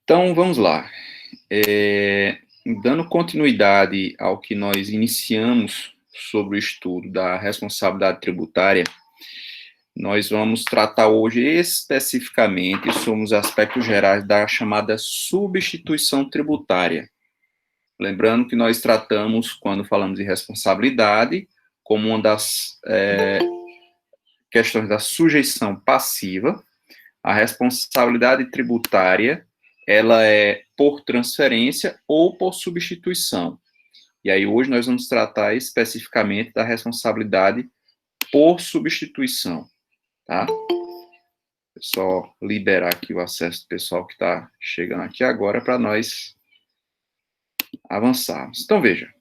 Então, vamos lá. Dando continuidade ao que nós iniciamos sobre o estudo da responsabilidade tributária, nós vamos tratar hoje especificamente sobre os aspectos gerais da chamada substituição tributária. Lembrando que nós tratamos, quando falamos de responsabilidade, como uma das questões da sujeição passiva. A responsabilidade tributária, ela é por transferência ou por substituição. E aí hoje nós vamos tratar especificamente da responsabilidade por substituição, tá? Vou só liberar aqui o acesso do pessoal que está chegando aqui agora para nós avançarmos. Então, veja,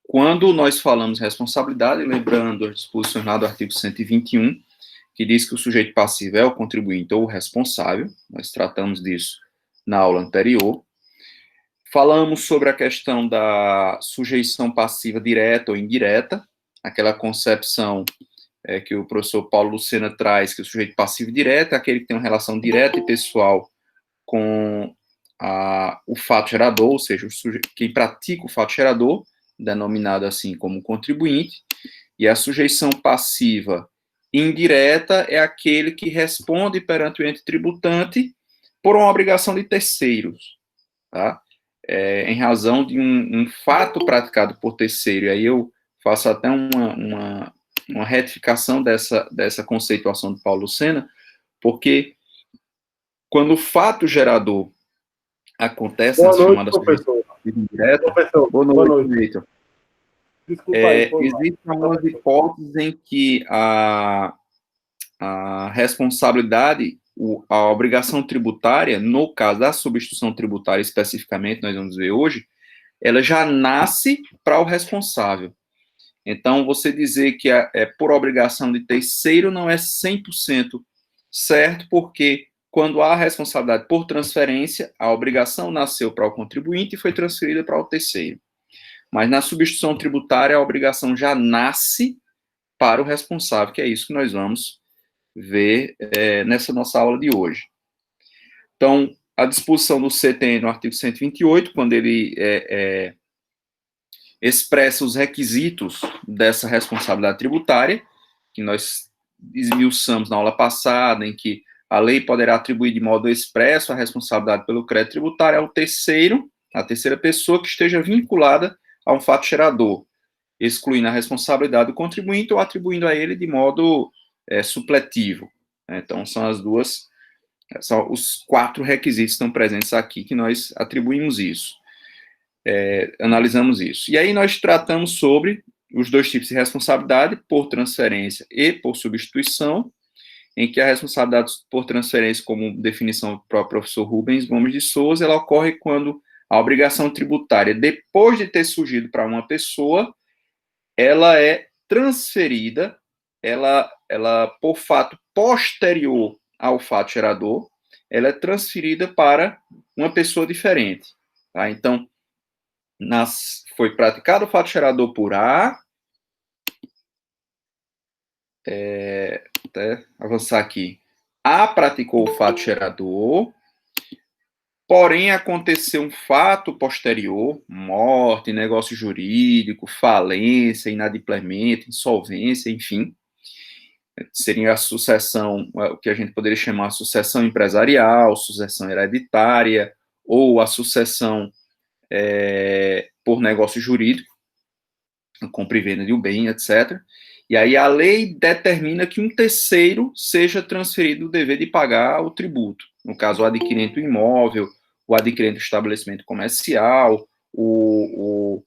quando nós falamos responsabilidade, lembrando as disposições lá do artigo 121, que diz que o sujeito passivo é o contribuinte ou o responsável, nós tratamos disso na aula anterior. Falamos sobre a questão da sujeição passiva direta ou indireta, aquela concepção que o professor Paulo Lucena traz, que o sujeito passivo direto é aquele que tem uma relação direta e pessoal com o fato gerador, ou seja, quem pratica o fato gerador, denominado assim como contribuinte, e a sujeição passiva indireta é aquele que responde perante o ente tributante por uma obrigação de terceiros, tá? Em razão de um fato praticado por terceiro, e aí eu faço até uma retificação dessa conceituação de Paulo Lucena, porque quando o fato gerador acontece nas chamadas indiretas, boa noite, Vitor. Existem algumas hipóteses em que a responsabilidade, a obrigação tributária, no caso da substituição tributária especificamente, nós vamos ver hoje, ela já nasce para o responsável. Então, você dizer que é por obrigação de terceiro não é 100% certo, porque quando há responsabilidade por transferência, a obrigação nasceu para o contribuinte e foi transferida para o terceiro. Mas na substituição tributária, a obrigação já nasce para o responsável, que é isso que nós vamos ver nessa nossa aula de hoje. Então, a disposição do CTN no artigo 128, quando ele expressa os requisitos dessa responsabilidade tributária, que nós esmiuçamos na aula passada, em que a lei poderá atribuir de modo expresso a responsabilidade pelo crédito tributário ao terceiro, a terceira pessoa que esteja vinculada a um fato gerador, excluindo a responsabilidade do contribuinte ou atribuindo a ele de modo supletivo. Então, são os 4 requisitos que estão presentes aqui que nós atribuímos isso. Analisamos isso. E aí nós tratamos sobre os 2 tipos de responsabilidade, por transferência e por substituição, em que a responsabilidade por transferência, como definição do próprio professor Rubens Gomes de Souza, ela ocorre quando a obrigação tributária, depois de ter surgido para uma pessoa, ela é transferida, ela por fato posterior ao fato gerador, ela é transferida para uma pessoa diferente. Tá? Então, foi praticado o fato gerador por A, até avançar aqui, A praticou o fato gerador, porém aconteceu um fato posterior, morte, negócio jurídico, falência, inadimplemento, insolvência, enfim, seria a sucessão, o que a gente poderia chamar de sucessão empresarial, sucessão hereditária, ou a sucessão por negócio jurídico, compra e venda de um bem, etc. E aí a lei determina que um terceiro seja transferido o dever de pagar o tributo. No caso, o adquirente do imóvel, o adquirente do estabelecimento comercial, o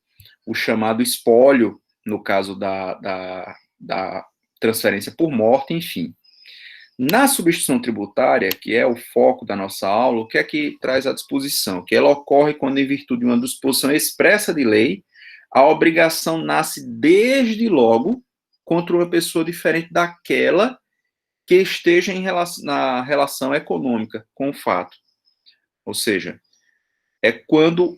chamado espólio, no caso da transferência por morte, enfim. Na substituição tributária, que é o foco da nossa aula, o que é que traz à disposição? Que ela ocorre quando, em virtude de uma disposição expressa de lei, a obrigação nasce desde logo contra uma pessoa diferente daquela que esteja na relação econômica com o fato. Ou seja, é quando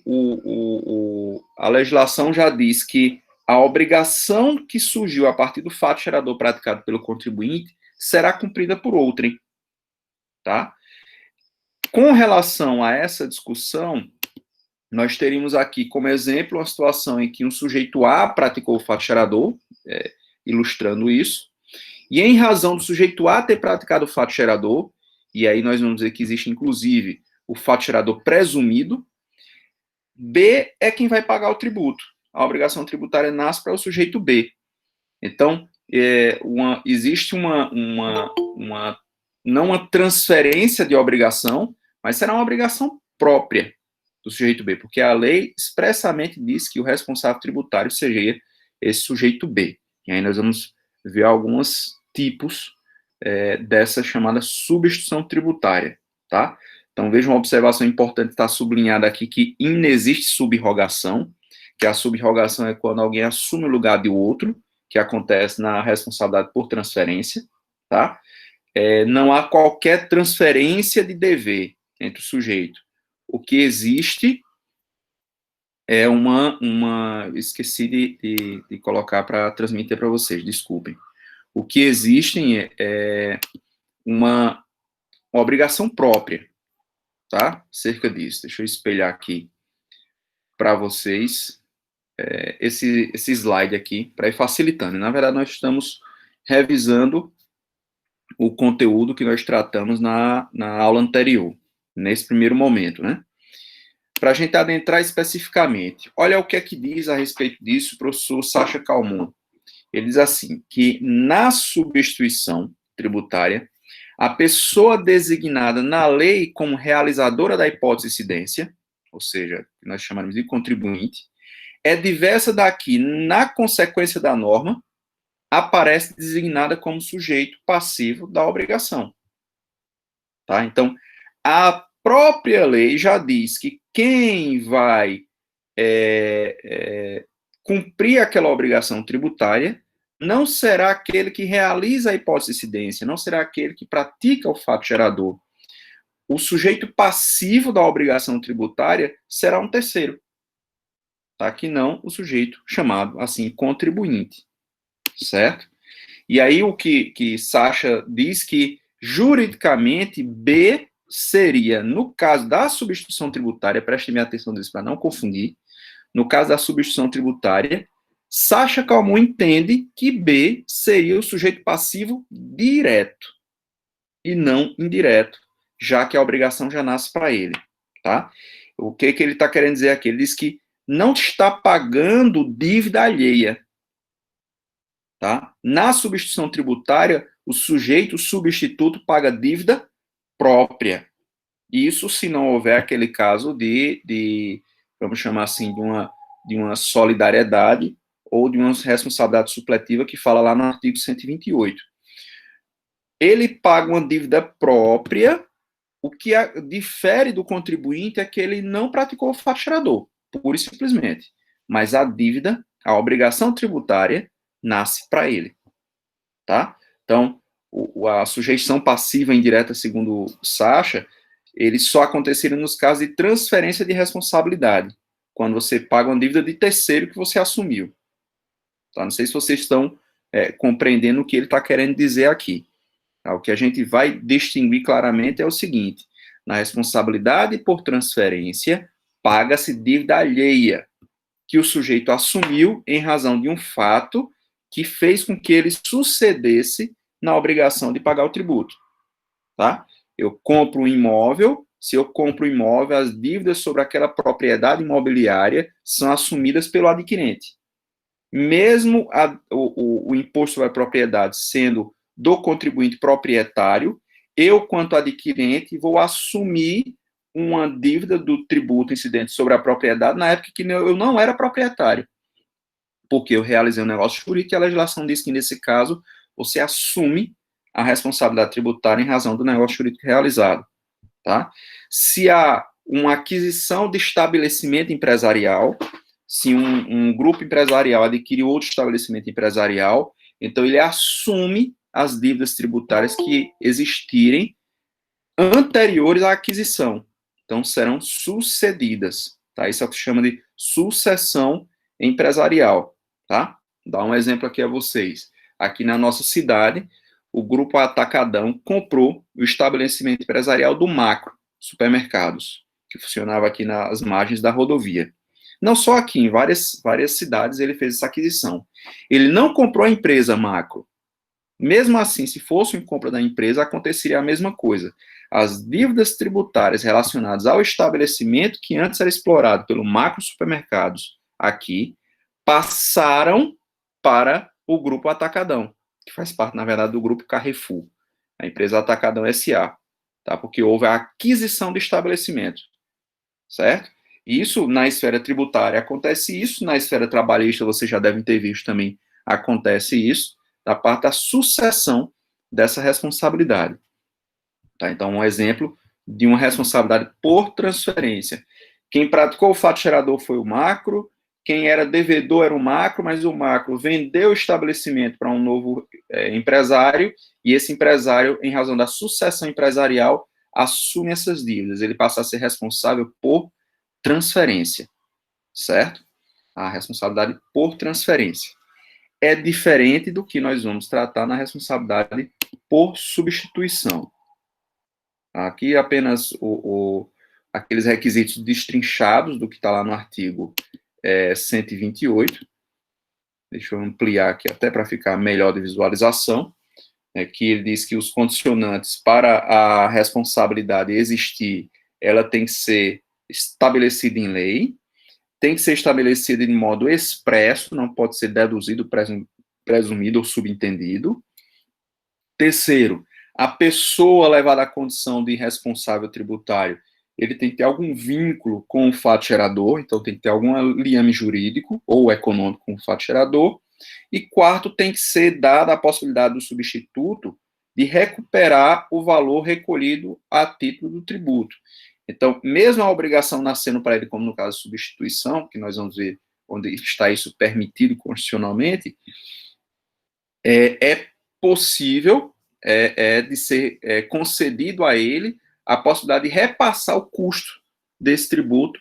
a legislação já diz que a obrigação que surgiu a partir do fato gerador praticado pelo contribuinte será cumprida por outrem, tá? Com relação a essa discussão, nós teríamos aqui como exemplo uma situação em que um sujeito A praticou o fato gerador, ilustrando isso, e em razão do sujeito A ter praticado o fato gerador, e aí nós vamos dizer que existe, inclusive, o fato gerador presumido, B é quem vai pagar o tributo. A obrigação tributária nasce para o sujeito B. Então, existe não uma transferência de obrigação, mas será uma obrigação própria do sujeito B, porque a lei expressamente diz que o responsável tributário seja esse sujeito B. E aí nós vamos ver alguns tipos dessa chamada substituição tributária, tá? Então, veja uma observação importante, está sublinhada aqui, que inexiste subrogação, que a subrogação é quando alguém assume o lugar de outro, que acontece na responsabilidade por transferência, tá? Não há qualquer transferência de dever entre o sujeito. O que existe é esqueci de colocar para transmitir para vocês, desculpem. O que existem é uma obrigação própria, tá? Cerca disso. Deixa eu espelhar aqui para vocês esse slide aqui, para ir facilitando. Na verdade, nós estamos revisando o conteúdo que nós tratamos na aula anterior, nesse primeiro momento, né? Para a gente adentrar especificamente, olha o que é que diz a respeito disso o professor Sacha Calmon. Ele diz assim, que na substituição tributária, a pessoa designada na lei como realizadora da hipótese de incidência, ou seja, que nós chamamos de contribuinte, é diversa da que, na consequência da norma, aparece designada como sujeito passivo da obrigação. Tá? Então, a própria lei já diz que quem vai cumprir aquela obrigação tributária não será aquele que realiza a hipótese de incidência, não será aquele que pratica o fato gerador. O sujeito passivo da obrigação tributária será um terceiro, tá? Que não o sujeito chamado, assim, contribuinte, certo? E aí o que Sacha diz que, juridicamente, B seria, no caso da substituição tributária, prestem minha atenção nisso para não confundir, no caso da substituição tributária, Sacha Calmon entende que B seria o sujeito passivo direto e não indireto, já que a obrigação já nasce para ele, tá? O que ele está querendo dizer aqui? Ele diz que não está pagando dívida alheia, tá? Na substituição tributária, o sujeito substituto paga dívida própria. Isso se não houver aquele caso vamos chamar assim, de uma solidariedade ou de uma responsabilidade supletiva que fala lá no artigo 128. Ele paga uma dívida própria, o que difere do contribuinte é que ele não praticou o fato gerador, pura e simplesmente. Mas a dívida, a obrigação tributária, nasce para ele, tá? Então, a sujeição passiva indireta, segundo Sacha, ele só aconteceria nos casos de transferência de responsabilidade, quando você paga uma dívida de terceiro que você assumiu. Tá? Não sei se vocês estão compreendendo o que ele está querendo dizer aqui. Tá? O que a gente vai distinguir claramente é o seguinte: na responsabilidade por transferência, paga-se dívida alheia, que o sujeito assumiu em razão de um fato que fez com que ele sucedesse na obrigação de pagar o tributo. Tá? Eu compro um imóvel, se eu compro um imóvel, as dívidas sobre aquela propriedade imobiliária são assumidas pelo adquirente. Mesmo o imposto sobre a propriedade sendo do contribuinte proprietário, eu, quanto adquirente, vou assumir uma dívida do tributo incidente sobre a propriedade na época que eu não era proprietário, porque eu realizei um negócio jurídico e a legislação diz que, nesse caso, você assume a responsabilidade tributária em razão do negócio jurídico realizado, tá? Se há uma aquisição de estabelecimento empresarial, se um grupo empresarial adquire outro estabelecimento empresarial, então ele assume as dívidas tributárias que existirem anteriores à aquisição. Então, serão sucedidas, tá? Isso é o que se chama de sucessão empresarial, tá? Vou dar um exemplo aqui a vocês. Aqui na nossa cidade, o Grupo Atacadão comprou o estabelecimento empresarial do Macro, Supermercados, que funcionava aqui nas margens da rodovia. Não só aqui, em várias cidades ele fez essa aquisição. Ele não comprou a empresa Macro. Mesmo assim, se fosse uma compra da empresa, aconteceria a mesma coisa. As dívidas tributárias relacionadas ao estabelecimento que antes era explorado pelo Macro Supermercados aqui, passaram para o Grupo Atacadão, que faz parte, na verdade, do Grupo Carrefour, a empresa Atacadão S.A., tá? Porque houve a aquisição do estabelecimento, certo? Isso na esfera tributária acontece isso, na esfera trabalhista vocês já devem ter visto também, acontece isso, da parte da sucessão dessa responsabilidade. Tá? Então, um exemplo de uma responsabilidade por transferência. Quem praticou o fato gerador foi o Macro, quem era devedor era o Macro, mas o Macro vendeu o estabelecimento para um novo empresário, e esse empresário, em razão da sucessão empresarial, assume essas dívidas. Ele passa a ser responsável por transferência, certo? A responsabilidade por transferência. É diferente do que nós vamos tratar na responsabilidade por substituição. Aqui apenas aqueles requisitos destrinchados do que está lá no artigo 128. Deixa eu ampliar aqui até para ficar melhor de visualização. Que ele diz que os condicionantes para a responsabilidade existir, ela tem que ser estabelecida em lei, tem que ser estabelecida de modo expresso, não pode ser deduzido, presumido ou subentendido. Terceiro, a pessoa levada à condição de responsável tributário, ele tem que ter algum vínculo com o fato gerador, então tem que ter algum liame jurídico ou econômico com o fato gerador. E quarto, tem que ser dada a possibilidade do substituto de recuperar o valor recolhido a título do tributo. Então, mesmo a obrigação nascendo para ele, como no caso de substituição, que nós vamos ver onde está isso permitido constitucionalmente, é possível de ser concedido a ele a possibilidade de repassar o custo desse tributo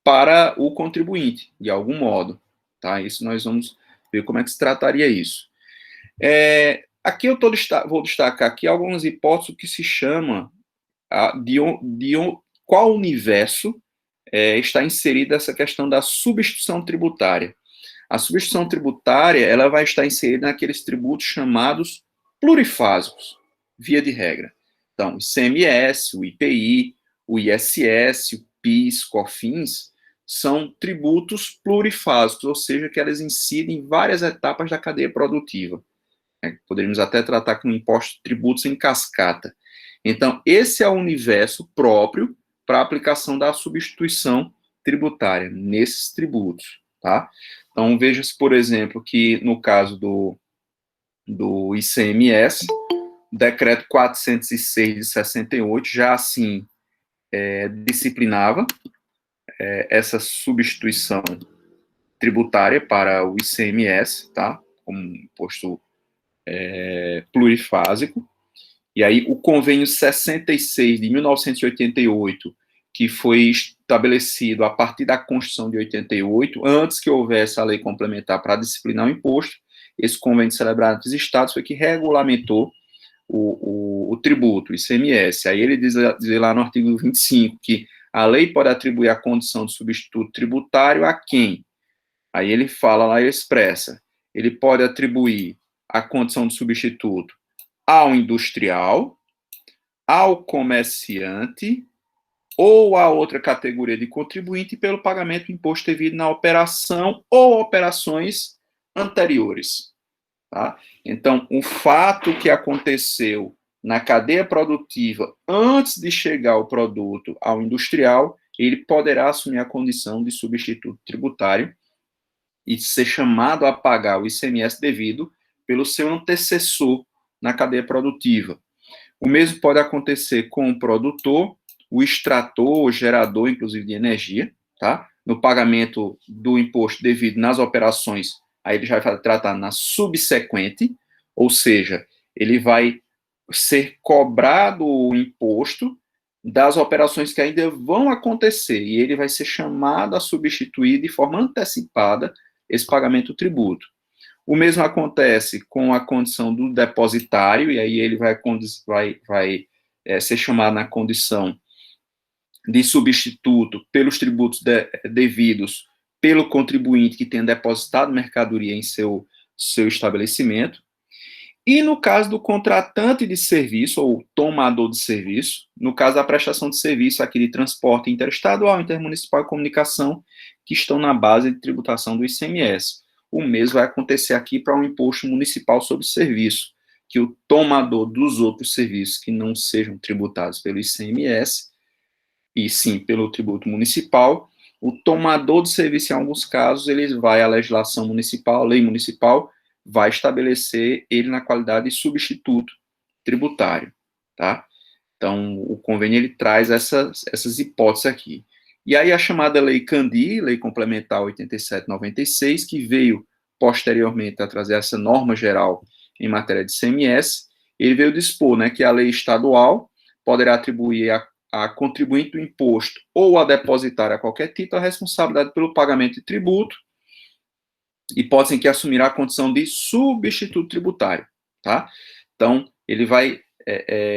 para o contribuinte, de algum modo. Tá? Isso nós vamos ver como é que se trataria isso. Aqui eu vou destacar aqui algumas hipóteses que se chama qual universo está inserida essa questão da substituição tributária. A substituição tributária ela vai estar inserida naqueles tributos chamados plurifásicos, via de regra. Então, o ICMS, o IPI, o ISS, o PIS, COFINS, são tributos plurifásicos, ou seja, que elas incidem em várias etapas da cadeia produtiva. Poderíamos até tratar com imposto de tributos em cascata. Então, esse é o universo próprio para a aplicação da substituição tributária, nesses tributos, tá? Então, veja-se, por exemplo, que no caso do ICMS, o decreto 406 de 68 já assim disciplinava essa substituição tributária para o ICMS, tá? Como imposto plurifásico. E aí o convênio 66 de 1988, que foi estabelecido a partir da Constituição de 88, antes que houvesse a lei complementar para disciplinar o imposto, esse convênio celebrado entre os estados foi que regulamentou o tributo, o ICMS. Aí ele diz lá no artigo 25 que a lei pode atribuir a condição de substituto tributário a quem? Aí ele fala lá e expressa. Ele pode atribuir a condição de substituto ao industrial, ao comerciante ou a outra categoria de contribuinte pelo pagamento do imposto devido na operação ou operações anteriores. Tá? Então, o fato que aconteceu na cadeia produtiva antes de chegar o produto ao industrial, ele poderá assumir a condição de substituto tributário e ser chamado a pagar o ICMS devido pelo seu antecessor na cadeia produtiva. O mesmo pode acontecer com o produtor, o extrator, o gerador, inclusive, de energia, tá? No pagamento do imposto devido nas operações, aí ele já vai tratar na subsequente, ou seja, ele vai ser cobrado o imposto das operações que ainda vão acontecer, e ele vai ser chamado a substituir de forma antecipada esse pagamento do tributo. O mesmo acontece com a condição do depositário, e aí ele vai ser chamado na condição de substituto pelos tributos devidos pelo contribuinte que tenha depositado mercadoria em seu estabelecimento. E no caso do contratante de serviço, ou tomador de serviço, no caso da prestação de serviço aqui de transporte interestadual, intermunicipal e comunicação, que estão na base de tributação do ICMS. O mesmo vai acontecer aqui para um imposto municipal sobre serviço, que o tomador dos outros serviços que não sejam tributados pelo ICMS, e sim pelo tributo municipal, o tomador de serviço, em alguns casos, ele vai à legislação municipal, a lei municipal, vai estabelecer ele na qualidade de substituto tributário, tá? Então, o convênio, ele traz essas hipóteses aqui. E aí, a chamada Lei Candi, Lei Complementar 87/96, que veio posteriormente a trazer essa norma geral em matéria de ICMS, ele veio dispor, né, que a lei estadual poderá atribuir a contribuinte do imposto ou a depositário a qualquer título a responsabilidade pelo pagamento de tributo, hipótese em que assumirá a condição de substituto tributário, tá? Então, ele vai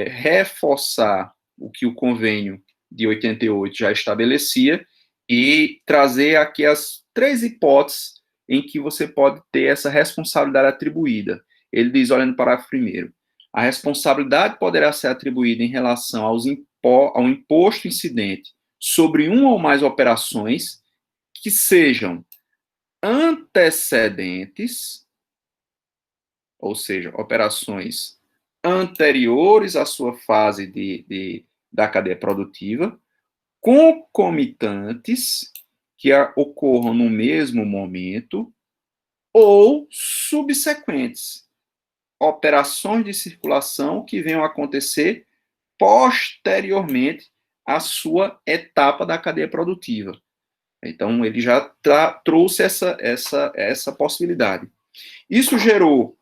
reforçar o que o convênio de 88 já estabelecia e trazer aqui as 3 hipóteses em que você pode ter essa responsabilidade atribuída. Ele diz, olha no parágrafo 1º, a responsabilidade poderá ser atribuída em relação ao imposto incidente sobre uma ou mais operações que sejam antecedentes, ou seja, operações anteriores à sua fase da cadeia produtiva, concomitantes, que ocorram no mesmo momento, ou subsequentes, operações de circulação que venham a acontecer posteriormente à sua etapa da cadeia produtiva. Então, ele já trouxe essa possibilidade. Isso gerou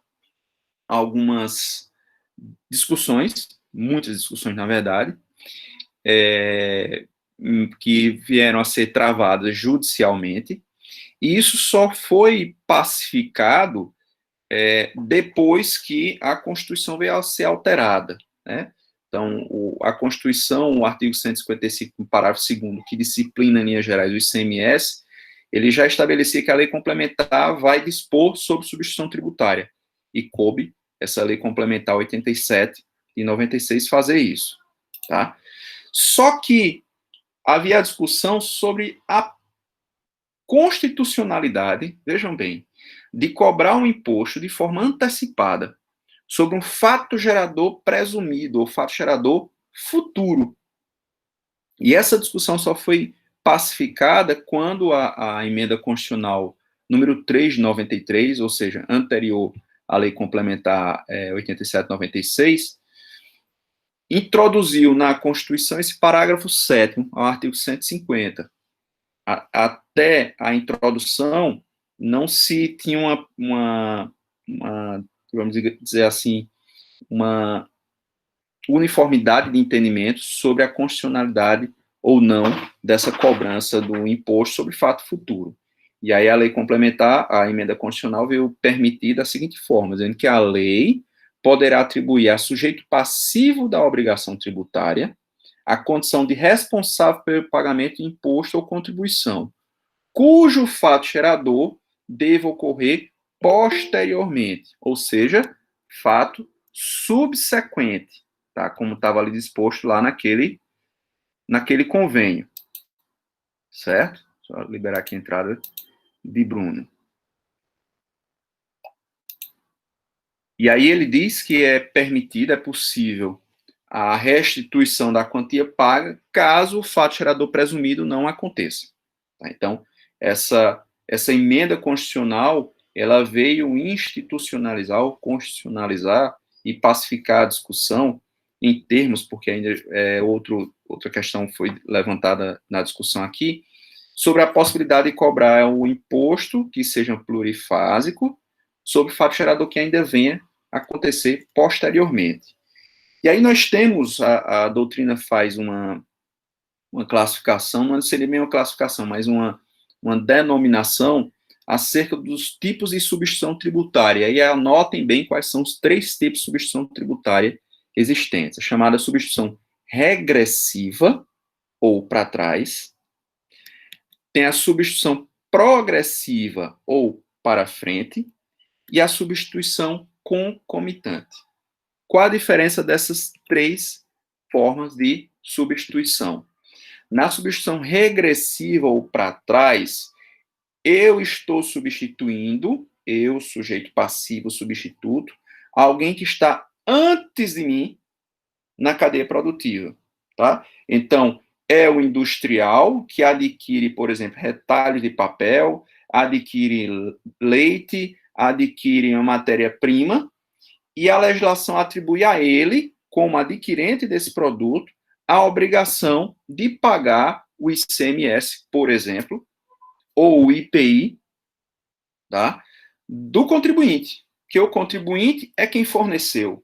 algumas discussões, muitas discussões, na verdade, que vieram a ser travadas judicialmente, e isso só foi pacificado depois que a Constituição veio a ser alterada, né? Então, a Constituição, o artigo 155, parágrafo 2º, que disciplina, em linhas gerais, o ICMS, ele já estabelecia que a lei complementar vai dispor sobre substituição tributária, e coube essa lei complementar 87 e 96 fazer isso, tá? Só que havia a discussão sobre a constitucionalidade, vejam bem, de cobrar um imposto de forma antecipada sobre um fato gerador presumido, ou fato gerador futuro. E essa discussão só foi pacificada quando a emenda constitucional número 3 de 93, ou seja, anterior à lei complementar 87/96, introduziu na Constituição esse parágrafo 7º ao artigo 150. Até a introdução, não se tinha uma vamos dizer assim, uma uniformidade de entendimento sobre a constitucionalidade ou não dessa cobrança do imposto sobre fato futuro. E aí a lei complementar, a emenda constitucional, veio permitir da seguinte forma, dizendo que a lei poderá atribuir a sujeito passivo da obrigação tributária a condição de responsável pelo pagamento de imposto ou contribuição, cujo fato gerador deva ocorrer posteriormente, ou seja, fato subsequente, tá? Como estava ali disposto lá naquele convênio, certo? Só liberar aqui a entrada de Bruno. E aí ele diz que é permitido, é possível a restituição da quantia paga caso o fato gerador presumido não aconteça. Tá? Então, essa emenda constitucional, ela veio institucionalizar ou constitucionalizar e pacificar a discussão em termos, porque ainda outra questão foi levantada na discussão aqui, sobre a possibilidade de cobrar o imposto que seja plurifásico sobre o fato gerador que ainda venha a acontecer posteriormente. E aí nós temos, a doutrina faz uma classificação, não seria bem uma classificação, mas uma denominação acerca dos tipos de substituição tributária. E anotem bem quais são os 3 tipos de substituição tributária existentes. A chamada substituição regressiva, ou para trás. Tem a substituição progressiva ou para frente. E a substituição concomitante. Qual a diferença dessas três formas de substituição? Na substituição regressiva ou para trás, eu estou substituindo, eu, sujeito passivo, substituto, alguém que está antes de mim na cadeia produtiva, tá? Então, é o industrial que adquire, por exemplo, retalhos de papel, adquire leite, adquire uma matéria-prima, e a legislação atribui a ele, como adquirente desse produto, a obrigação de pagar o ICMS, por exemplo, ou o IPI, tá? Do contribuinte, que o contribuinte é quem forneceu,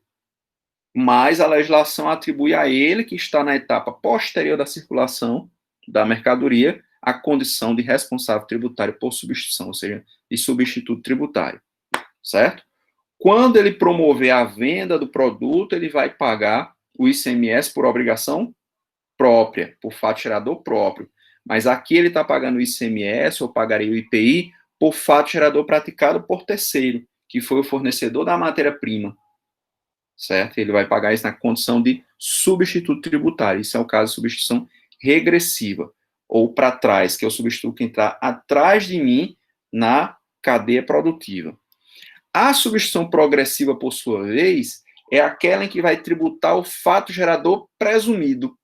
mas a legislação atribui a ele, que está na etapa posterior da circulação da mercadoria, a condição de responsável tributário por substituição, ou seja, de substituto tributário, certo? Quando ele promover a venda do produto, ele vai pagar o ICMS por obrigação própria, por fato gerador próprio. Mas aqui ele está pagando o ICMS, ou pagaria o IPI, por fato gerador praticado por terceiro, que foi o fornecedor da matéria-prima, certo? Ele vai pagar isso na condição de substituto tributário. Isso é o caso de substituição regressiva, ou para trás, que é o substituto que está atrás de mim na cadeia produtiva. A substituição progressiva, por sua vez, é aquela em que vai tributar o fato gerador presumido,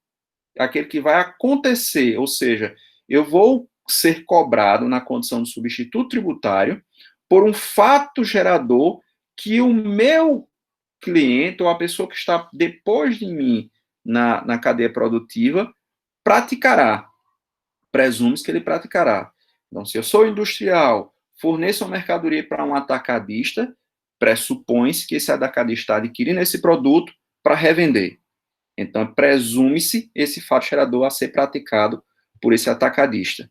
aquele que vai acontecer, ou seja, eu vou ser cobrado na condição de substituto tributário por um fato gerador que o meu cliente, ou a pessoa que está depois de mim na cadeia produtiva, praticará. Presume-se que ele praticará. Então, se eu sou industrial, forneço uma mercadoria para um atacadista, pressupõe-se que esse atacadista está adquirindo esse produto para revender. Então, presume-se esse fato gerador a ser praticado por esse atacadista.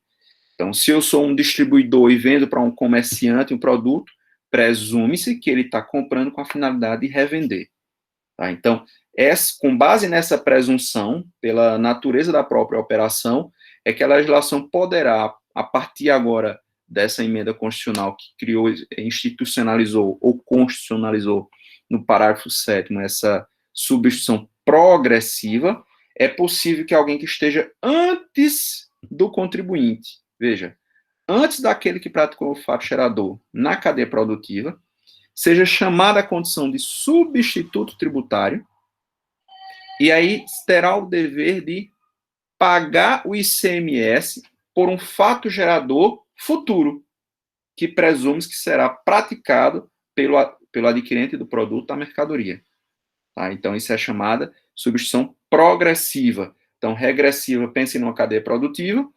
Então, se eu sou um distribuidor e vendo para um comerciante um produto, presume-se que ele está comprando com a finalidade de revender. Tá? Então, com base nessa presunção, pela natureza da própria operação, é que a legislação poderá, a partir agora dessa emenda constitucional que criou, institucionalizou ou constitucionalizou no parágrafo 7º essa substituição progressiva, é possível que alguém que esteja antes do contribuinte, veja, antes daquele que praticou o fato gerador na cadeia produtiva, seja chamada a condição de substituto tributário, e aí terá o dever de pagar o ICMS por um fato gerador futuro, que presume que será praticado pelo adquirente do produto da mercadoria. Tá? Então, isso é chamada substituição progressiva. Então, regressiva, pense numa cadeia produtiva,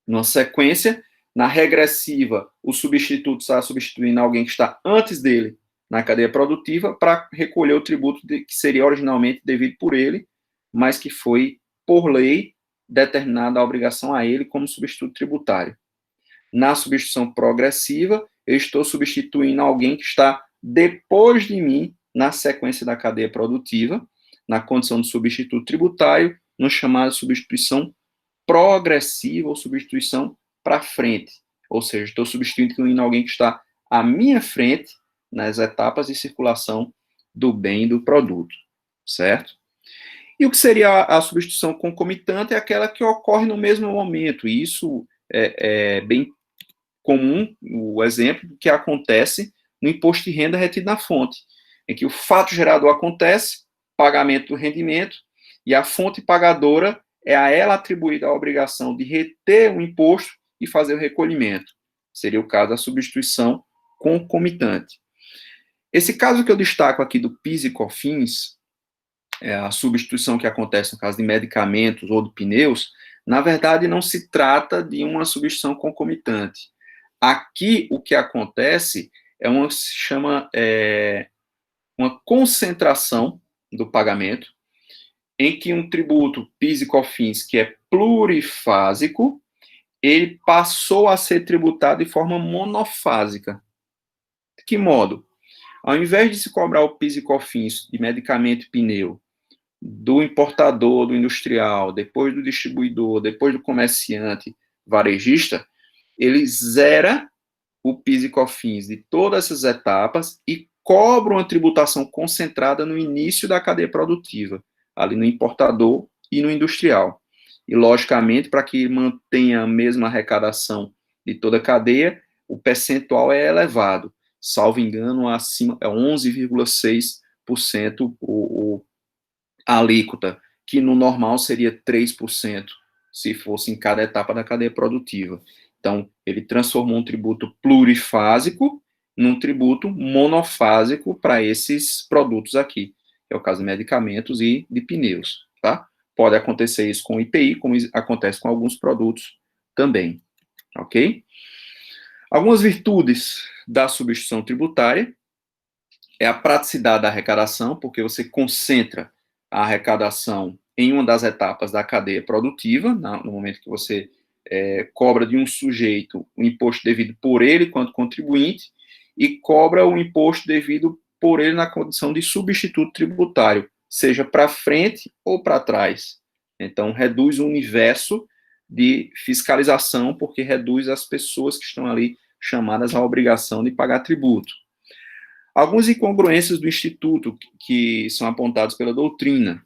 numa sequência. Na regressiva, o substituto está substituindo alguém que está antes dele na cadeia produtiva para recolher o tributo que seria originalmente devido por ele, mas que foi, por lei, determinada a obrigação a ele como substituto tributário. Na substituição progressiva, eu estou substituindo alguém que está depois de mim na sequência da cadeia produtiva, na condição de substituto tributário, no chamado substituição progressiva ou substituição para frente. Ou seja, estou substituindo alguém que está à minha frente nas etapas de circulação do bem e do produto, certo? E o que seria a substituição concomitante é aquela que ocorre no mesmo momento, e isso é bem comum, o exemplo que acontece no imposto de renda retido na fonte, em que o fato gerador acontece, pagamento do rendimento, e a fonte pagadora é a ela atribuída a obrigação de reter o imposto e fazer o recolhimento. Seria o caso da substituição concomitante. Esse caso que eu destaco aqui do PIS e COFINS, a substituição que acontece no caso de medicamentos ou de pneus, na verdade não se trata de uma substituição concomitante. Aqui o que acontece é uma concentração do pagamento, em que um tributo PIS e COFINS, que é plurifásico, ele passou a ser tributado de forma monofásica. De que modo? Ao invés de se cobrar o PIS e COFINS de medicamento e pneu do importador, do industrial, depois do distribuidor, depois do comerciante varejista, ele zera o PIS e COFINS de todas essas etapas e cobra uma tributação concentrada no início da cadeia produtiva, ali no importador e no industrial. E, logicamente, para que mantenha a mesma arrecadação de toda a cadeia, o percentual é elevado. Salvo engano, acima, é 11,6% a alíquota, que no normal seria 3%, se fosse em cada etapa da cadeia produtiva. Então, ele transformou um tributo plurifásico num tributo monofásico para esses produtos aqui, que é o caso de medicamentos e de pneus, tá? Pode acontecer isso com o IPI, como acontece com alguns produtos também, ok? Algumas virtudes da substituição tributária é a praticidade da arrecadação, porque você concentra a arrecadação em uma das etapas da cadeia produtiva, no momento que você cobra de um sujeito o imposto devido por ele quanto contribuinte e cobra o imposto devido por ele na condição de substituto tributário, seja para frente ou para trás. Então, reduz o universo de fiscalização, porque reduz as pessoas que estão ali chamadas à obrigação de pagar tributo. Algumas incongruências do Instituto que são apontadas pela doutrina,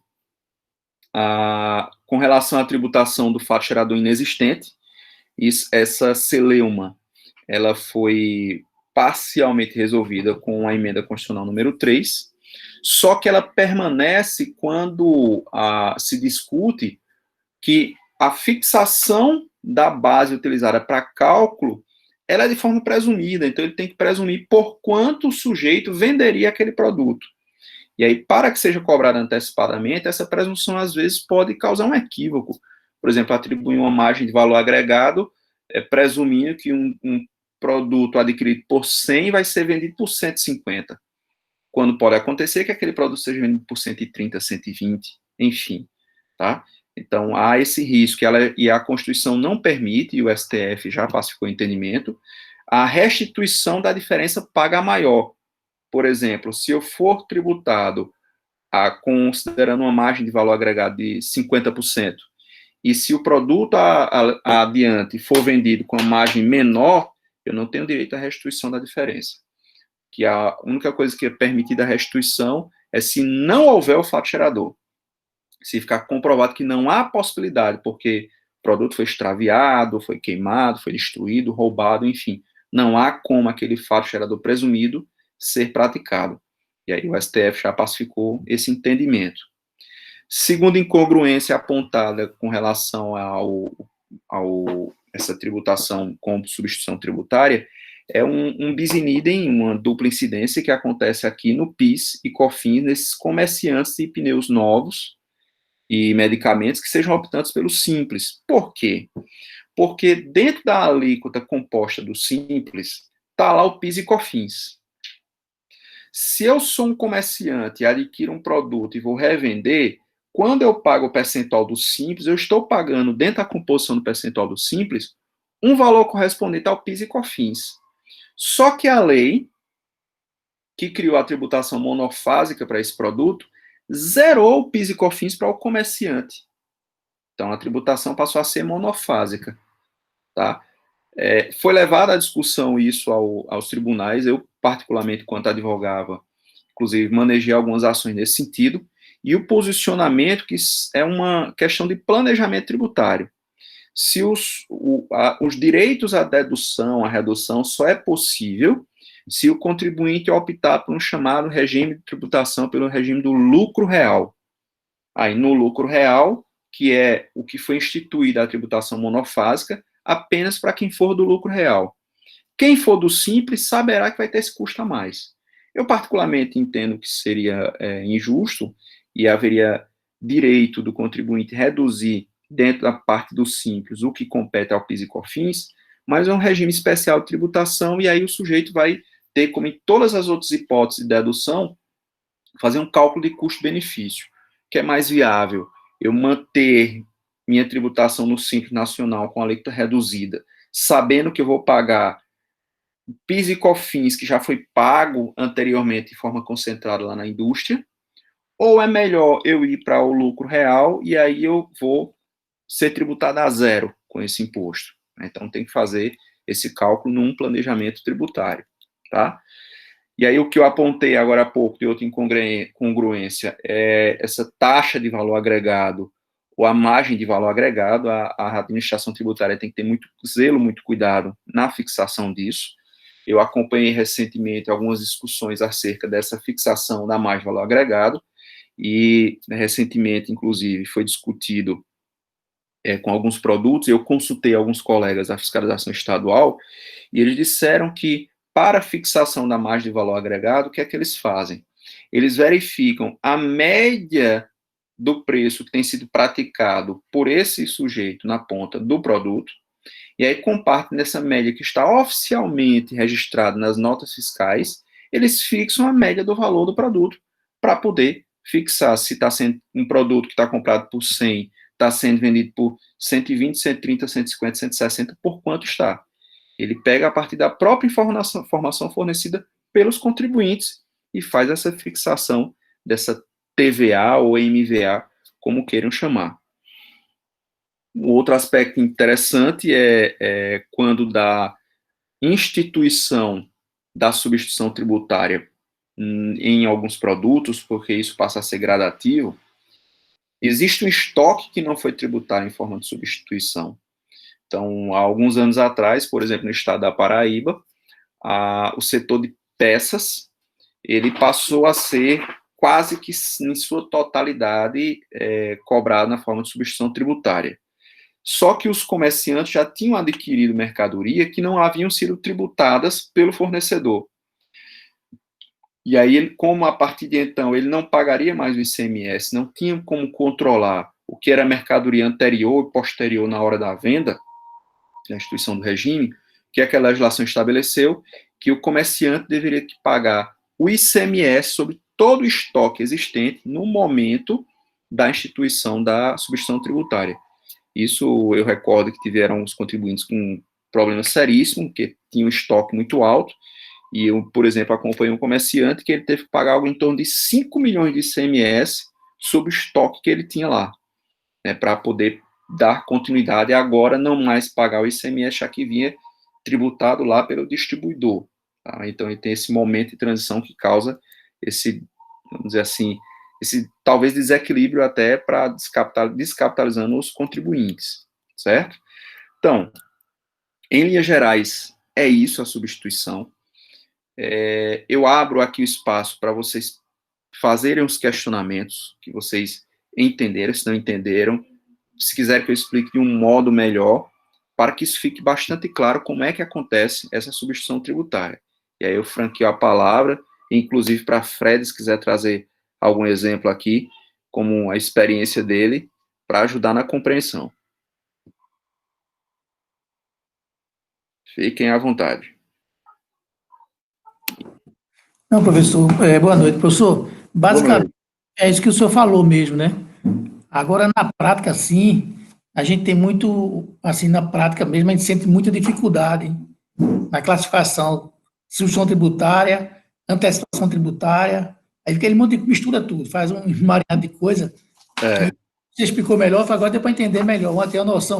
com relação à tributação do fato gerador inexistente, essa celeuma, ela foi parcialmente resolvida com a emenda constitucional número 3, só que ela permanece quando se discute que a fixação da base utilizada para cálculo ela é de forma presumida, então ele tem que presumir por quanto o sujeito venderia aquele produto. E aí, para que seja cobrado antecipadamente, essa presunção, às vezes, pode causar um equívoco. Por exemplo, atribuir uma margem de valor agregado, presumindo que um produto adquirido por 100 vai ser vendido por 150. Quando pode acontecer que aquele produto seja vendido por 130, 120, enfim, tá? Então, há esse risco, e a Constituição não permite, e o STF já pacificou o entendimento, a restituição da diferença paga maior. Por exemplo, se eu for tributado considerando uma margem de valor agregado de 50%, e se o produto adiante for vendido com uma margem menor, eu não tenho direito à restituição da diferença. Que a única coisa que é permitida a restituição é se não houver o fato gerador. Se ficar comprovado que não há possibilidade, porque o produto foi extraviado, foi queimado, foi destruído, roubado, enfim, não há como aquele fato gerador presumido ser praticado. E aí o STF já pacificou esse entendimento. Segunda incongruência apontada com relação essa tributação como substituição tributária é um bis in idem, uma dupla incidência que acontece aqui no PIS e COFINS, nesses comerciantes de pneus novos e medicamentos que sejam optantes pelo Simples. Por quê? Porque dentro da alíquota composta do Simples, está lá o PIS e COFINS. Se eu sou um comerciante e adquiro um produto e vou revender, quando eu pago o percentual do Simples, eu estou pagando, dentro da composição do percentual do Simples, um valor correspondente ao PIS e COFINS. Só que a lei, que criou a tributação monofásica para esse produto, zerou o PIS e COFINS para o comerciante. Então, a tributação passou a ser monofásica. Tá? Foi levada à discussão isso aos tribunais. Eu, particularmente, quanto advogava, inclusive, manejei algumas ações nesse sentido. E o posicionamento, que é uma questão de planejamento tributário. Se os direitos à dedução, à redução, só é possível se o contribuinte optar por um chamado regime de tributação pelo regime do lucro real. Aí, no lucro real, que é o que foi instituído a tributação monofásica, apenas para quem for do lucro real. Quem for do simples saberá que vai ter esse custo a mais. Eu, particularmente, entendo que seria injusto e haveria direito do contribuinte reduzir, dentro da parte do simples, o que compete ao PIS e COFINS, mas é um regime especial de tributação, e aí o sujeito vai ter, como em todas as outras hipóteses de dedução, fazer um cálculo de custo-benefício, que é mais viável eu manter minha tributação no Simples Nacional com alíquota reduzida, sabendo que eu vou pagar PIS e COFINS, que já foi pago anteriormente de forma concentrada lá na indústria, ou é melhor eu ir para o lucro real e aí eu vou ser tributado a zero com esse imposto? Então, tem que fazer esse cálculo num planejamento tributário, tá? E aí, o que eu apontei agora há pouco de outra incongruência é essa taxa de valor agregado ou a margem de valor agregado. A administração tributária tem que ter muito zelo, muito cuidado na fixação disso. Eu acompanhei recentemente algumas discussões acerca dessa fixação da margem de valor agregado e, recentemente, inclusive, foi discutido com alguns produtos. Eu consultei alguns colegas da fiscalização estadual e eles disseram que, para a fixação da margem de valor agregado, o que é que eles fazem? Eles verificam a média do preço que tem sido praticado por esse sujeito na ponta do produto, e aí, com parte dessa média que está oficialmente registrada nas notas fiscais, eles fixam a média do valor do produto para poder fixar se está sendo um produto que está comprado por 100, está sendo vendido por 120, 130, 150, 160, por quanto está. Ele pega a partir da própria informação fornecida pelos contribuintes e faz essa fixação dessa TVA ou MVA, como queiram chamar. Um outro aspecto interessante é quando da instituição da substituição tributária em alguns produtos, porque isso passa a ser gradativo, existe um estoque que não foi tributado em forma de substituição. Então, há alguns anos atrás, por exemplo, no estado da Paraíba, o setor de peças, ele passou a ser quase que em sua totalidade cobrado na forma de substituição tributária. Só que os comerciantes já tinham adquirido mercadoria que não haviam sido tributadas pelo fornecedor. E aí, como a partir de então ele não pagaria mais o ICMS, não tinha como controlar o que era mercadoria anterior e posterior na hora da venda, na instituição do regime, que aquela legislação estabeleceu que o comerciante deveria pagar o ICMS sobre todo o estoque existente no momento da instituição da substituição tributária. Isso eu recordo que tiveram os contribuintes com problema seríssimo, que tinham um estoque muito alto, e eu, por exemplo, acompanhei um comerciante que ele teve que pagar algo em torno de 5 milhões de ICMS sobre o estoque que ele tinha lá, né, para poder dar continuidade e agora não mais pagar o ICMS, já que vinha tributado lá pelo distribuidor. Tá? Então, ele tem esse momento de transição que causa esse, vamos dizer assim, esse talvez desequilíbrio até para descapitalizando os contribuintes, certo? Então, em linhas gerais, é isso a substituição. Eu abro aqui o espaço para vocês fazerem os questionamentos que vocês entenderam, se não entenderam, se quiserem que eu explique de um modo melhor, para que isso fique bastante claro como é que acontece essa substituição tributária. E aí eu franqueio a palavra, inclusive para Fred, se quiser trazer algum exemplo aqui, como a experiência dele, para ajudar na compreensão. Fiquem à vontade. Não, professor, boa noite, professor. Basicamente, é isso que o senhor falou mesmo, né? Agora, na prática, sim, a gente tem muito, assim, na prática mesmo, a gente sente muita dificuldade na classificação, substituição tributária, antecipação tributária, aí fica aquele monte de mistura tudo, faz um emaranhado de coisa. Você explicou melhor, agora deu para entender melhor, uma ter uma noção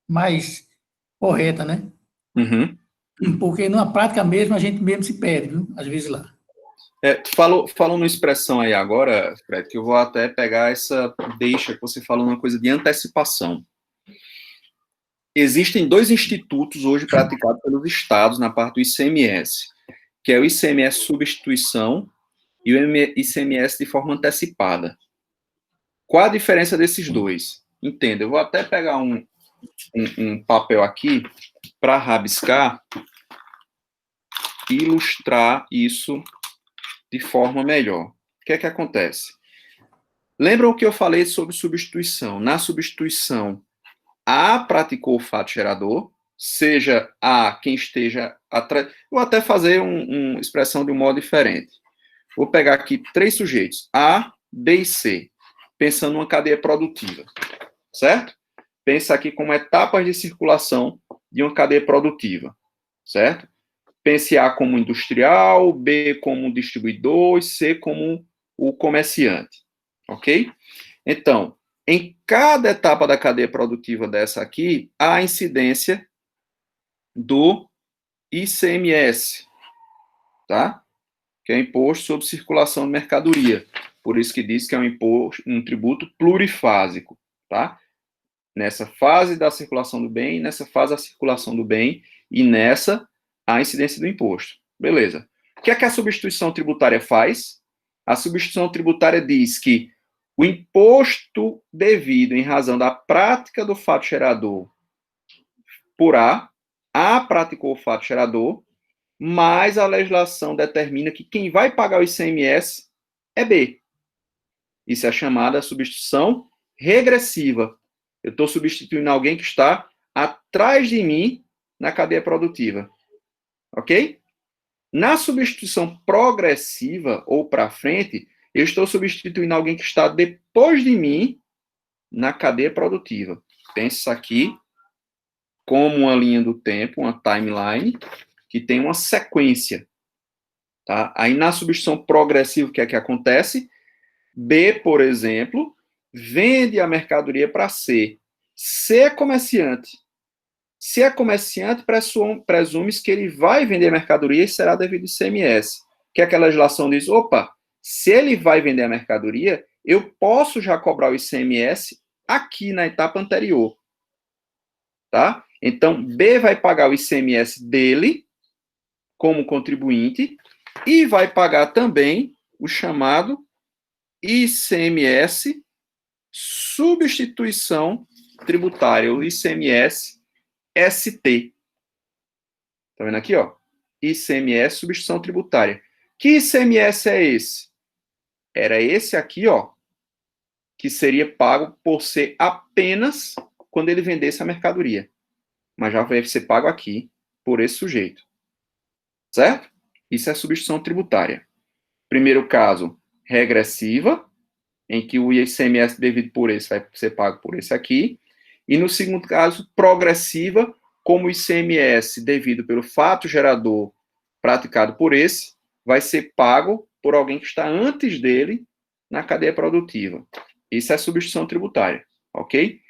mais correta, né? Uhum. Porque na prática mesmo, a gente mesmo se perde, viu? Às vezes lá. Tu falou numa expressão aí agora, Fred, que eu vou até pegar essa deixa que você falou, uma coisa de antecipação. Existem dois institutos hoje praticados pelos estados na parte do ICMS, que é o ICMS substituição e o ICMS de forma antecipada. Qual a diferença desses dois? Entenda, eu vou até pegar um papel aqui para rabiscar e ilustrar isso de forma melhor. O que é que acontece? Lembram o que eu falei sobre substituição? Na substituição, A praticou o fato gerador, seja A quem esteja atrás. Vou até fazer uma expressão de um modo diferente. Vou pegar aqui 3 sujeitos, A, B e C, pensando numa cadeia produtiva, certo? Pensa aqui como etapas de circulação de uma cadeia produtiva, certo? Pense A como industrial, B como distribuidor e C como o comerciante, Ok? Então, em cada etapa da cadeia produtiva dessa aqui, há a incidência do ICMS, tá? Que é o Imposto sobre Circulação de Mercadoria. Por isso que diz que é um tributo plurifásico, tá? Nessa fase da circulação do bem, nessa fase da circulação do bem, e nessa, a incidência do imposto. Beleza. O que é que a substituição tributária faz? A substituição tributária diz que o imposto devido em razão da prática do fato gerador por A praticou o fato gerador, mas a legislação determina que quem vai pagar o ICMS é B. Isso é chamada substituição regressiva. Eu estou substituindo alguém que está atrás de mim na cadeia produtiva. Ok? Na substituição progressiva ou para frente, eu estou substituindo alguém que está depois de mim na cadeia produtiva. Pense isso aqui como uma linha do tempo, uma timeline, que tem uma sequência. Tá? Aí na substituição progressiva, o que é que acontece? B, por exemplo, vende a mercadoria para C. C é comerciante. Se é comerciante, presume-se que ele vai vender a mercadoria e será devido ICMS. Que aquela legislação diz, opa, se ele vai vender a mercadoria, eu posso já cobrar o ICMS aqui na etapa anterior. Tá? Então, B vai pagar o ICMS dele como contribuinte e vai pagar também o chamado ICMS substituição tributária, o ICMS ST. Tá vendo aqui, ó? ICMS substituição tributária. Que ICMS é esse? Era esse aqui, ó, que seria pago por ser apenas quando ele vendesse a mercadoria. Mas já vai ser pago aqui por esse sujeito. Certo? Isso é substituição tributária. Primeiro caso, regressiva, em que o ICMS devido por esse vai ser pago por esse aqui. E no segundo caso, progressiva, como o ICMS devido pelo fato gerador praticado por esse, vai ser pago por alguém que está antes dele na cadeia produtiva. Isso é substituição tributária, ok?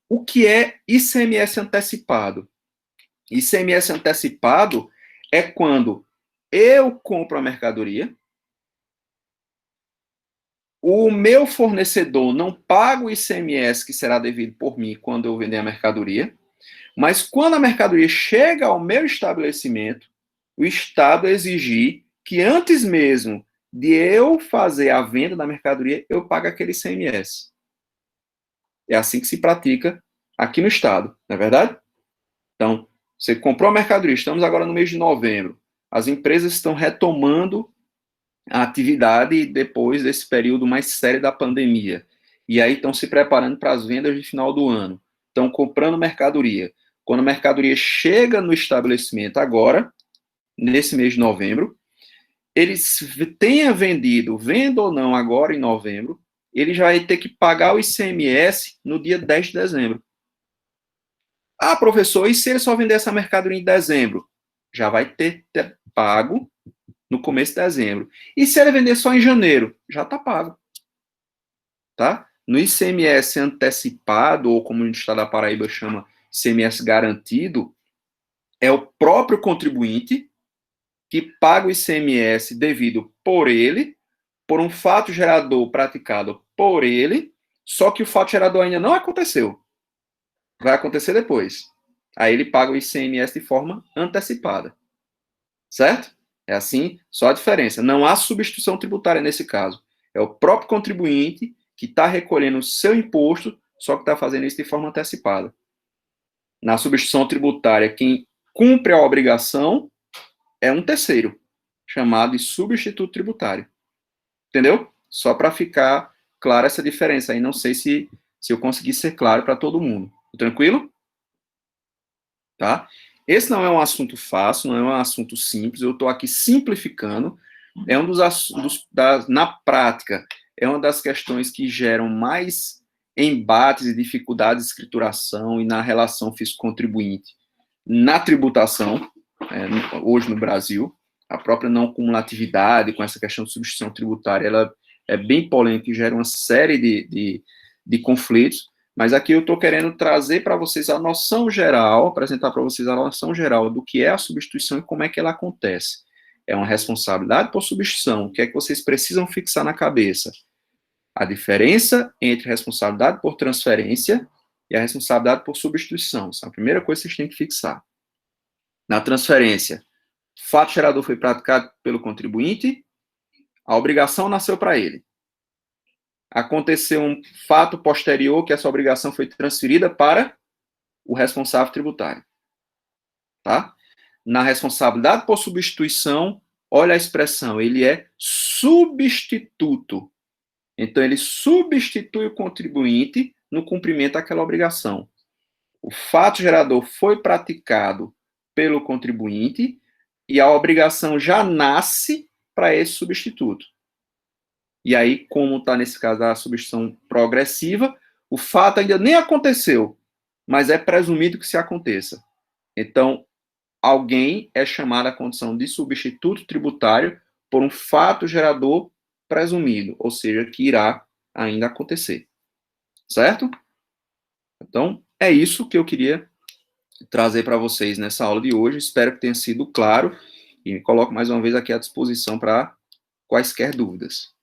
O que é ICMS antecipado? ICMS antecipado é quando eu compro a mercadoria, o meu fornecedor não paga o ICMS que será devido por mim quando eu vender a mercadoria, mas quando a mercadoria chega ao meu estabelecimento, o Estado exigir que antes mesmo de eu fazer a venda da mercadoria, eu pague aquele ICMS. É assim que se pratica aqui no Estado, não é verdade? Então, você comprou a mercadoria, estamos agora no mês de novembro, as empresas estão retomando a atividade depois desse período mais sério da pandemia. E aí estão se preparando para as vendas de final do ano. Estão comprando mercadoria. Quando a mercadoria chega no estabelecimento agora, nesse mês de novembro, eles tenha vendido, venda ou não agora em novembro, ele já vai ter que pagar o ICMS no dia 10 de dezembro. Ah, professor, e se ele só vender essa mercadoria em dezembro? Já vai ter pago no começo de dezembro. E se ele vender só em janeiro? Já está pago. Tá? No ICMS antecipado, ou como o Estado da Paraíba chama ICMS garantido, é o próprio contribuinte que paga o ICMS devido por ele, por um fato gerador praticado por ele, só que o fato gerador ainda não aconteceu. Vai acontecer depois. Aí ele paga o ICMS de forma antecipada. Certo? É assim, só a diferença. Não há substituição tributária nesse caso. É o próprio contribuinte que está recolhendo o seu imposto, só que está fazendo isso de forma antecipada. Na substituição tributária, quem cumpre a obrigação é um terceiro, chamado de substituto tributário. Entendeu? Só para ficar clara essa diferença aí. Não sei se eu consegui ser claro para todo mundo. Tranquilo? Tá? Esse não é um assunto fácil, não é um assunto simples, eu estou aqui simplificando, é um dos assuntos, na prática, é uma das questões que geram mais embates e dificuldades de escrituração e na relação fisco-contribuinte na tributação, hoje no Brasil, a própria não cumulatividade com essa questão de substituição tributária, ela é bem polêmico e gera uma série de conflitos, mas aqui eu estou querendo trazer para vocês a noção geral, apresentar para vocês a noção geral do que é a substituição e como é que ela acontece. É uma responsabilidade por substituição. O que é que vocês precisam fixar na cabeça? A diferença entre responsabilidade por transferência e a responsabilidade por substituição. Essa é a primeira coisa que vocês têm que fixar. Na transferência, o fato gerador foi praticado pelo contribuinte, a obrigação nasceu para ele. Aconteceu um fato posterior que essa obrigação foi transferida para o responsável tributário. Tá? Na responsabilidade por substituição, olha a expressão, ele é substituto. Então, ele substitui o contribuinte no cumprimento daquela obrigação. O fato gerador foi praticado pelo contribuinte e a obrigação já nasce para esse substituto. E aí, como está nesse caso da substituição progressiva, o fato ainda nem aconteceu, mas é presumido que se aconteça. Então, alguém é chamado à condição de substituto tributário por um fato gerador presumido, ou seja, que irá ainda acontecer. Certo? Então, é isso que eu queria trazer para vocês nessa aula de hoje. Espero que tenha sido claro e me coloco mais uma vez aqui à disposição para quaisquer dúvidas.